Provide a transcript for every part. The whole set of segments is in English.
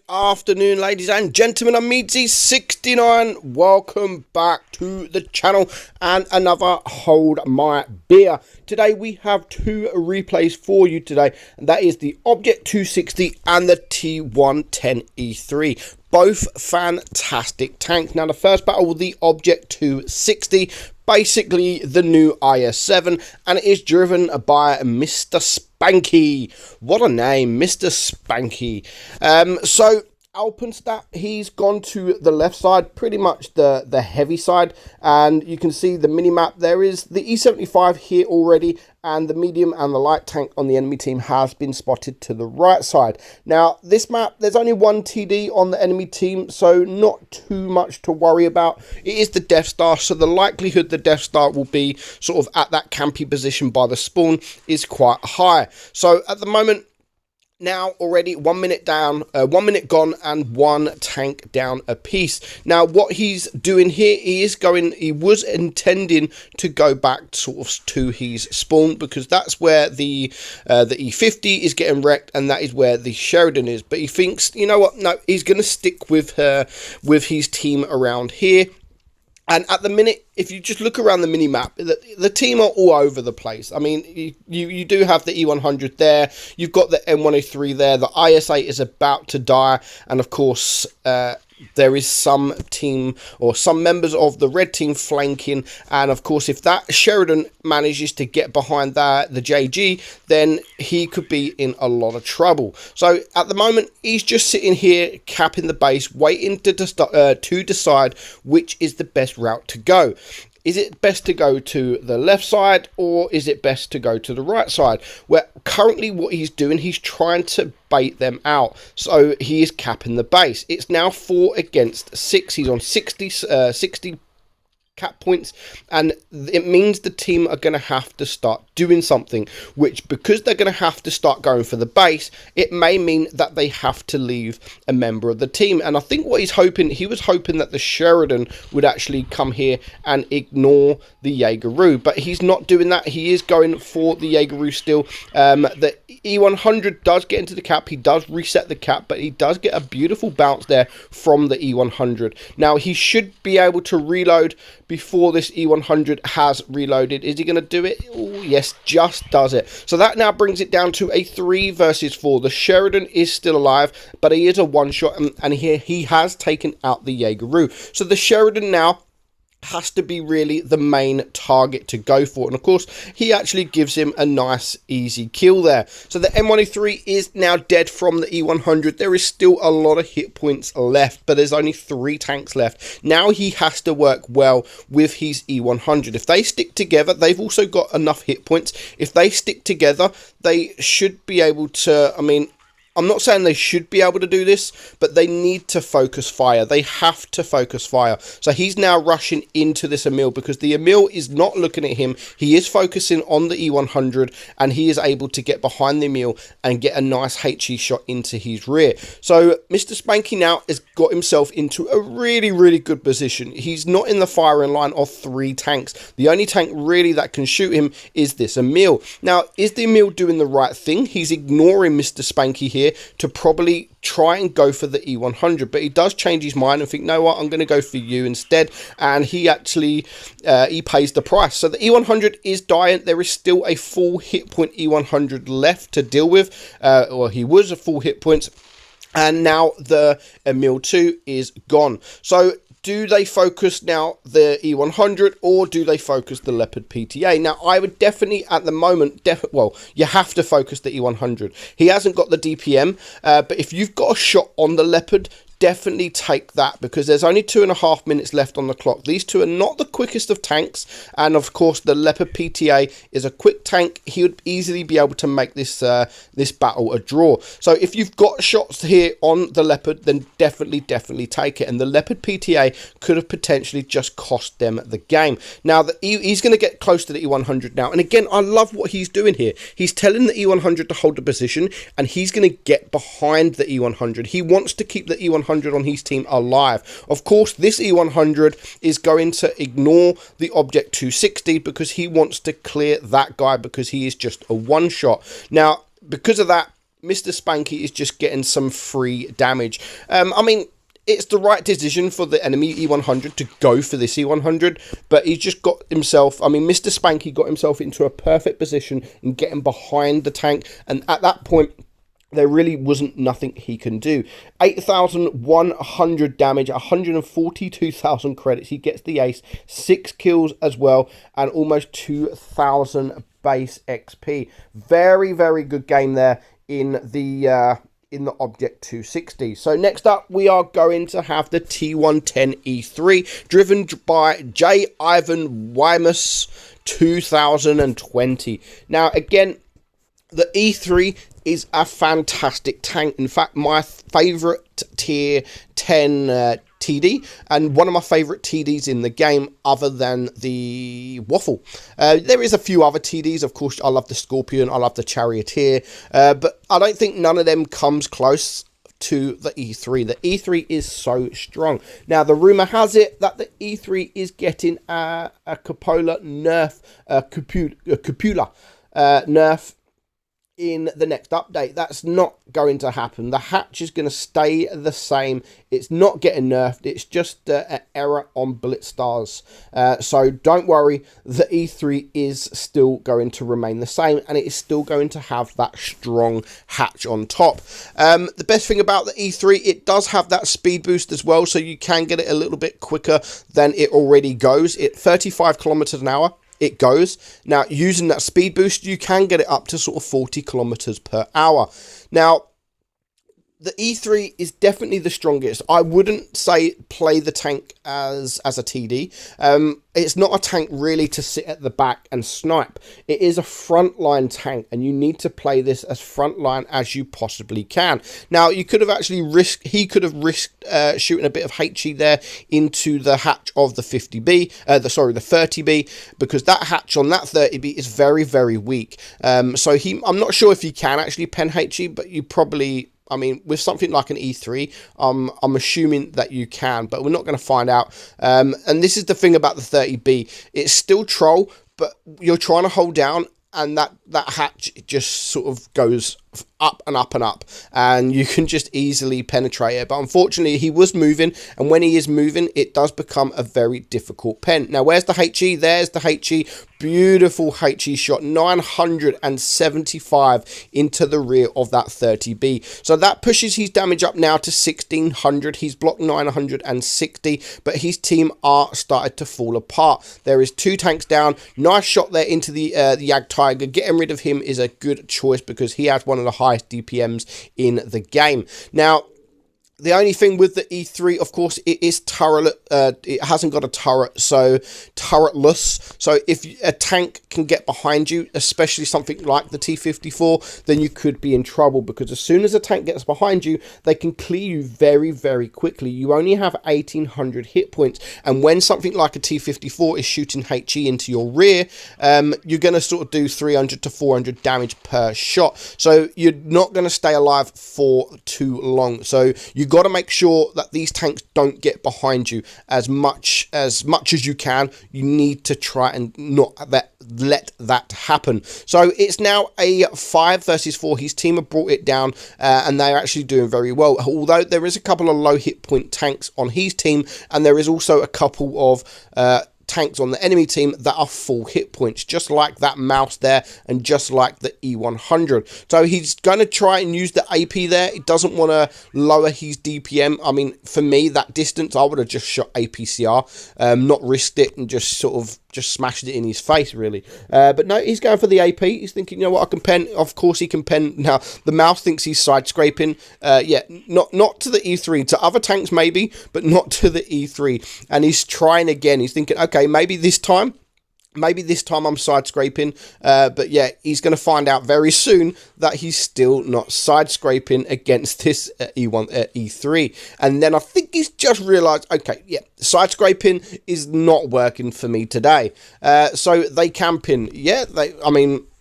afternoon, ladies and gentlemen. I'm meadsyreplays. Welcome back to the channel and another Hold My Beer. Today we have two replays for you today, and that is the Object 260 and the T110E3. Both fantastic tanks. Now the first battle with the Object 260, basically the new IS-7, and it is driven by Mr. Spanky. What a name, Mr. Spanky. So Alpenstat, he's gone to the left side, pretty much the heavy side, and you can see the mini-map. There is the E75 here already, and the medium and the light tank on the enemy team has been spotted to the right side. Now, this map, there's only one TD on the enemy team, so not too much to worry about. It is the Death Star, so the likelihood the Death Star will be sort of at that campy position by the spawn is quite high. So at the moment, now already 1 minute down, 1 minute gone, and one tank down a piece. Now what he's doing here, he was intending to go back sort of to his spawn, because that's where the E50 is getting wrecked, and that is where the Sheridan is. But he thinks, you know what, no, he's going to stick with his team around here. And at the minute, if you just look around the mini-map, the team are all over the place. I mean, you do have the E100 there. You've got the M103 there. The IS-8 is about to die. And, of course, there is some team or some members of the red team flanking. And, of course, if that Sheridan manages to get behind the JG, then he could be in a lot of trouble. So, at the moment, he's just sitting here, capping the base, waiting to decide which is the best route to go. Is it best to go to the left side, or is it best to go to the right side? Where currently what he's doing, he's trying to bait them out. So he is capping the base. It's now 4 against 6. He's on 60 cap points, and it means the team are going to have to start doing something, which, because they're going to have to start going for the base, it may mean that they have to leave a member of the team. And I think what he was hoping that the Sheridan would actually come here and ignore the Jaegeru, but he's not doing that. He is going for the Jaegeru still. The E100 does get into the cap, he does reset the cap, but he does get a beautiful bounce there from the E100. Now he should be able to reload before this E100 has reloaded. Is he going to do it? Ooh, yes, just does it. So that now brings it down to a 3 versus 4. The Sheridan is still alive, but he is a one-shot, and here he has taken out the Jaegeru. So the Sheridan now has to be really the main target to go for, and of course he actually gives him a nice easy kill there. So the M103 is now dead from the E100. There is still a lot of hit points left, but there's only 3 tanks left. Now he has to work well with his E100. If they stick together, they've also got enough hit points. If they stick together, they should be able to, I mean, I'm not saying they should be able to do this, but they need to focus fire. They have to focus fire. So he's now rushing into this Emil, because the Emil is not looking at him. He is focusing on the E100, and he is able to get behind the Emil and get a nice HE shot into his rear. So Mr. Spanky now has got himself into a really, really good position. He's not in the firing line of 3 tanks. The only tank really that can shoot him is this Emil. Now, is the Emil doing the right thing? He's ignoring Mr. Spanky here to probably try and go for the E100, but he does change his mind and think, no, what, I'm going to go for you instead, and he actually he pays the price. So the E100 is dying. There is still a full hit point E100 left to deal with, or he was a full hit points, and now the Emil 2 is gone. So do they focus now the E100, or do they focus the Leopard PTA? Now, I would definitely, at the moment, well, you have to focus the E100. He hasn't got the DPM, but if you've got a shot on the Leopard, definitely take that, because there's only 2.5 minutes left on the clock. These two are not the quickest of tanks, and of course the Leopard PTA is a quick tank. He would easily be able to make this this battle a draw. So if you've got shots here on the Leopard, then definitely take it, and the Leopard PTA could have potentially just cost them the game. Now he's going to get close to the E100 now, and again, I love what he's doing here. He's telling the E100 to hold the position, and he's going to get behind the E100. He wants to keep the E100 on his team alive. Of course, this E100 is going to ignore the Object 260, because he wants to clear that guy, because he is just a one-shot. Now, because of that, Mr. Spanky is just getting some free damage. I mean, it's the right decision for the enemy E100 to go for this E100, but he's just got himself, I mean, Mr. Spanky got himself into a perfect position in getting behind the tank, and at that point, there really wasn't nothing he can do. 8,100 damage, 142,000 credits. He gets the ace, 6 kills as well, and almost 2,000 base XP. Very, very good game there in the Object 260. So next up, we are going to have the T110E3, driven by J. Ivan Wymus 2020. Now, again, the E3 is a fantastic tank. In fact, my favourite tier 10 TD, and one of my favourite TDs in the game other than the Waffle. There is a few other TDs, of course. I love the Scorpion, I love the Charioteer, but I don't think none of them comes close to the E3. The E3 is so strong. Now, the rumour has it that the E3 is getting a Cupola nerf, Cupula nerf in the next update. That's not going to happen. The hatch is going to stay the same. It's not getting nerfed. It's just an error on Blitzstars. So don't worry. The E3 is still going to remain the same, and it is still going to have that strong hatch on top. The best thing about the E3, it does have that speed boost as well, so you can get it a little bit quicker than it already goes. At 35 kilometers an hour. It goes. Now, using that speed boost, you can get it up to sort of 40 kilometers per hour. Now, the E3 is definitely the strongest. I wouldn't say play the tank as a TD. It's not a tank really to sit at the back and snipe. It is a frontline tank, and you need to play this as frontline as you possibly can. Now, you could have actually risked, he could have risked shooting a bit of HE there into the hatch of the 50B, the 30B, because that hatch on that 30B is very, very weak. So I'm not sure if you can actually pen HE, but you probably, I mean, with something like an E3, I'm assuming that you can, but we're not going to find out. And this is the thing about the 30B. It's still troll, but you're trying to hold down, and that hatch just sort of goes up and up and up, and you can just easily penetrate it. But unfortunately, he was moving, and when he is moving, it does become a very difficult pen. Now, where's the HE? There's the HE. Beautiful HE shot, 975 into the rear of that 30B. So that pushes his damage up now to 1600. He's blocked 960, but his team are started to fall apart. There is 2 tanks down. Nice shot there into the Yag Tiger. Getting rid of him is a good choice because he has one of the highest DPMs in the game. Now, the only thing with the E3, of course, it is turret. It hasn't got a turret, so turretless. So if a tank can get behind you, especially something like the T-54, then you could be in trouble, because as soon as a tank gets behind you, they can clear you very, very quickly. You only have 1800 hit points, and when something like a T-54 is shooting HE into your rear, you're going to sort of do 300 to 400 damage per shot. So you're not going to stay alive for too long. So you got to make sure that these tanks don't get behind you as much as you can. You need to try and not let that happen. So it's now a 5 versus 4. His team have brought it down, and they're actually doing very well, although there is a couple of low hit point tanks on his team, and there is also a couple of tanks on the enemy team that are full hit points, just like that mouse there, and just like the E100. So he's going to try and use the AP there. He doesn't want to lower his DPM. I mean, for me, that distance, I would have just shot APCR, not risked it, and just sort of just smashed it in his face, really. But no, he's going for the AP. He's thinking, you know what, I can pen. Of course he can pen. Now, the mouse thinks he's side scraping. Yeah, not to the E3. To other tanks, maybe, but not to the E3. And he's trying again. He's thinking, okay, maybe this time I'm side scraping, but yeah, he's going to find out very soon that he's still not side scraping against this E3. And then I think he's just realized, okay, yeah, side scraping is not working for me today. So they can pin. Yeah,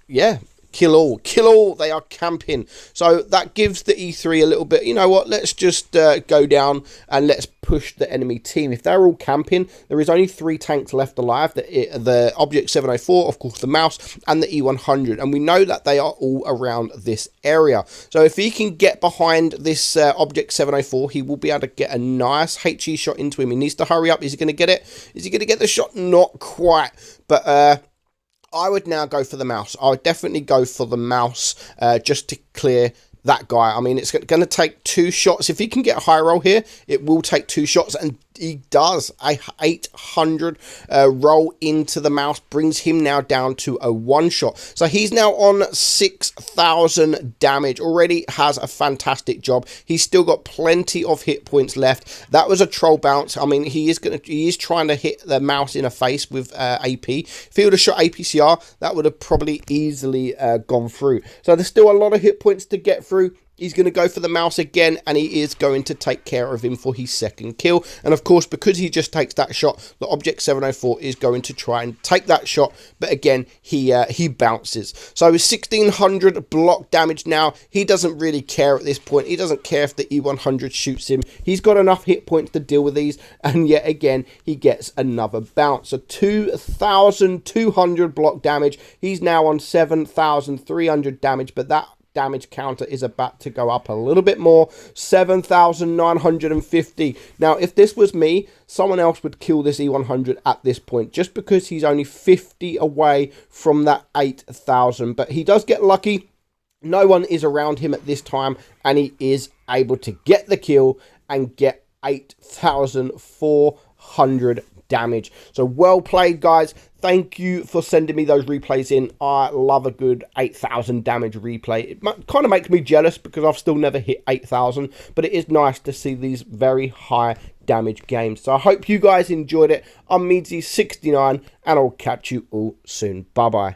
yeah. Kill all, they are camping. So that gives the E3 a little bit, you know what, let's just go down and let's push the enemy team. If they're all camping, there is only 3 tanks left alive, the Object 704, of course the Mouse, and the E100, and we know that they are all around this area. So if he can get behind this Object 704, he will be able to get a nice HE shot into him. He needs to hurry up. Is he going to get it? Is he going to get the shot? Not quite, but I would now go for the Mouse. I would definitely go for the Mouse just to clear that guy. I mean, it's going to take 2 shots. If he can get a high roll here, it will take 2 shots, and he does. A 800 roll into the Mouse brings him now down to a 1 shot. So he's now on 6,000 damage. Already has a fantastic job. He's still got plenty of hit points left. That was a troll bounce. I mean, he is trying to hit the Mouse in the face with AP. If he would have shot APCR, that would have probably easily gone through. So there's still a lot of hit points to get through. He's going to go for the Mouse again, and he is going to take care of him for his 2nd kill. And of course, because he just takes that shot, the Object 704 is going to try and take that shot. But again, he bounces. So with 1,600 block damage now, he doesn't really care at this point. He doesn't care if the E100 shoots him. He's got enough hit points to deal with these. And yet again, he gets another bounce. So 2,200 block damage. He's now on 7,300 damage, but that damage counter is about to go up a little bit more. 7,950. Now if this was me, someone else would kill this E100 at this point, just because he's only 50 away from that 8,000. But he does get lucky. No one is around him at this time, and he is able to get the kill and get 8,400 damage. So well played, guys. Thank you for sending me those replays in. I love a good 8,000 damage replay. It kind of makes me jealous because I've still never hit 8,000, but it is nice to see these very high damage games. So I hope you guys enjoyed it. I'm meadsy69, and I'll catch you all soon. Bye bye.